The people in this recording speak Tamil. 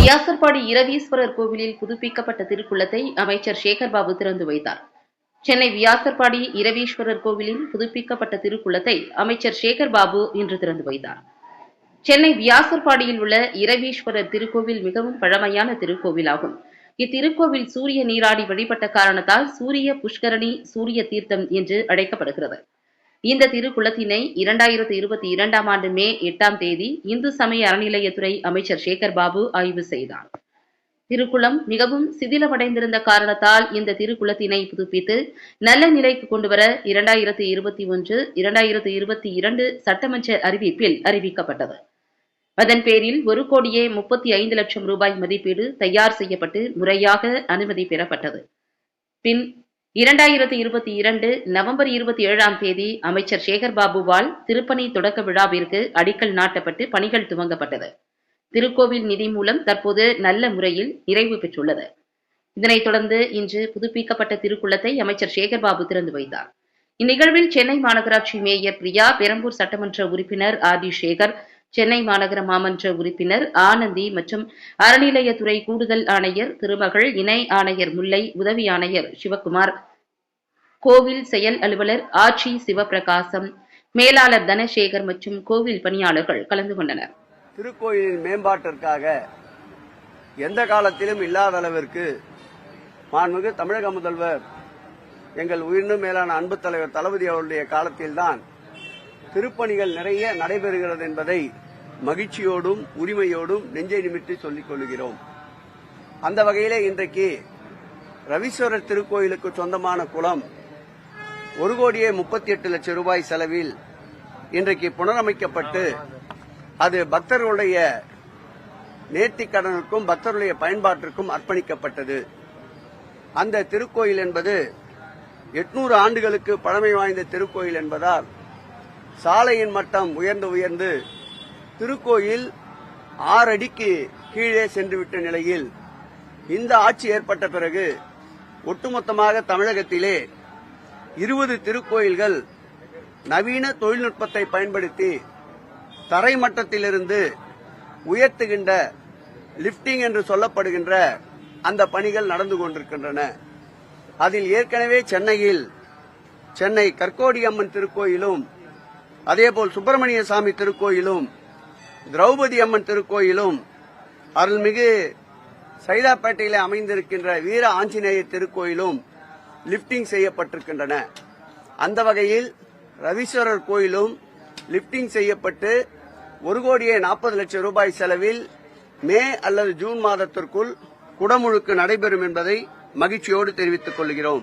வியாசர்பாடி இரவீஸ்வரர் கோவிலில் புதுப்பிக்கப்பட்ட திருக்குளத்தை அமைச்சர் சேகர்பாபு திறந்து வைத்தார். சென்னை வியாசர்பாடி இரவீஸ்வரர் கோவிலில் புதுப்பிக்கப்பட்ட திருக்குளத்தை அமைச்சர் சேகர்பாபு இன்று திறந்து வைத்தார். சென்னை வியாசர்பாடியில் உள்ள இரவீஸ்வரர் திருக்கோவில் மிகவும் பழமையான திருக்கோவிலாகும். இத்திருக்கோவில் சூரிய நீராடி வழிபட்ட காரணத்தால் சூரிய புஷ்கரணி சூரிய தீர்த்தம் என்று அழைக்கப்படுகிறது. இந்த திருக்குளத்தினை 2022ஆம் ஆண்டு மே 8ஆம் தேதி இந்து சமய அறநிலையத்துறை அமைச்சர் சேகர்பாபு ஆய்வு செய்தார். திருக்குளம் மிகவும் சிதிலமடைந்திருந்த காரணத்தால் இந்த திருக்குளத்தினை புதுப்பித்து நல்ல நிலைக்கு கொண்டுவர 2021-2022 சட்டமன்ற அறிவிப்பில் அறிவிக்கப்பட்டது. அதன் பேரில் 1,35,00,000 ரூபாய் மதிப்பீடு தயார் செய்யப்பட்டு முறையாக அனுமதி பெறப்பட்டது. பின் 2022 நவம்பர் 27ஆம் தேதி அமைச்சர் சேகர்பாபுவால் திருப்பணி தொடக்க விழாவிற்கு அடிக்கல் நாட்டப்பட்டு பணிகள் துவங்கப்பட்டது. திருக்கோவில் நிதி மூலம் தற்போது நல்ல முறையில் நிறைவு பெற்றுள்ளது. இதனைத் தொடர்ந்து இன்று புதுப்பிக்கப்பட்ட திருக்குளத்தை அமைச்சர் சேகர்பாபு திறந்து வைத்தார். இந்நிகழ்வில் சென்னை மாநகராட்சி மேயர் பிரியா, பெரம்பூர் சட்டமன்ற உறுப்பினர் ஆதி சேகர், சென்னை மாநகர மாமன்ற உறுப்பினர் ஆனந்தி மற்றும் அறநிலையத்துறை கூடுதல் ஆணையர் திருமகள், இணை ஆணையர் முல்லை, உதவி ஆணையர் சிவக்குமார், கோவில் செயல் அலுவலர் ஆட்சி சிவபிரகாசம், மேலாளர் தனசேகர் மற்றும் கோவில் பணியாளர்கள் கலந்து கொண்டனர். திருக்கோயிலின் மேம்பாட்டிற்காக எந்த காலத்திலும் இல்லாத அளவிற்கு மாண்புமிகு தமிழக முதல்வர் எங்கள் உயிரினும் மேலான அன்பு தலைவர் தளபதி அவருடைய காலத்தில்தான் திருப்பணிகள் நிறைய நடைபெறுகிறது என்பதை மகிழ்ச்சியோடும் உரிமையோடும் நெஞ்சை நிமிர்த்தி சொல்லிக் கொள்கிறோம். அந்த வகையிலே இன்றைக்கு ரவீஸ்வரர் திருக்கோயிலுக்கு சொந்தமான குளம் 1,38,00,000 ரூபாய் செலவில் இன்றைக்கு புனரமைக்கப்பட்டு அது பக்தர்களுடைய நேர்த்திக்கடனுக்கும் பக்தர்களுடைய பயன்பாட்டிற்கும் அர்ப்பணிக்கப்பட்டது. அந்த திருக்கோயில் என்பது 800 ஆண்டுகளுக்கு பழமை வாய்ந்த திருக்கோயில் என்பதால் சாலையின் மட்டம் உயர்ந்து திருக்கோயில் 6 அடிக்கு கீழே சென்றுவிட்ட நிலையில் இந்த ஆட்சி ஏற்பட்ட பிறகு ஒட்டுமொத்தமாக தமிழகத்திலே 20 திருக்கோயில்கள் நவீன தொழில்நுட்பத்தை பயன்படுத்தி தரை மட்டத்திலிருந்து உயர்த்துகின்ற லிப்டிங் என்று சொல்லப்படுகின்ற அந்த பணிகள் நடந்து கொண்டிருக்கின்றன. அதில் ஏற்கனவே சென்னை கற்கோடியம்மன் திருக்கோயிலும், அதேபோல் சுப்பிரமணிய சாமி திருக்கோயிலும், திரௌபதி அம்மன் திருக்கோயிலும், அருள்மிகு சைதாப்பேட்டையில் அமைந்திருக்கின்ற வீர ஆஞ்சநேயர் திருக்கோயிலும் லிப்டிங் செய்யப்பட்டிருக்கின்றன. அந்த வகையில் ரவீஸ்வரர் கோயிலும் லிப்டிங் செய்யப்பட்டு 1,40,00,000 ரூபாய் செலவில் மே அல்லது ஜூன் மாதத்திற்குள் குடமுழுக்கு நடைபெறும் என்பதை மகிழ்ச்சியோடு தெரிவித்துக் கொள்கிறோம்.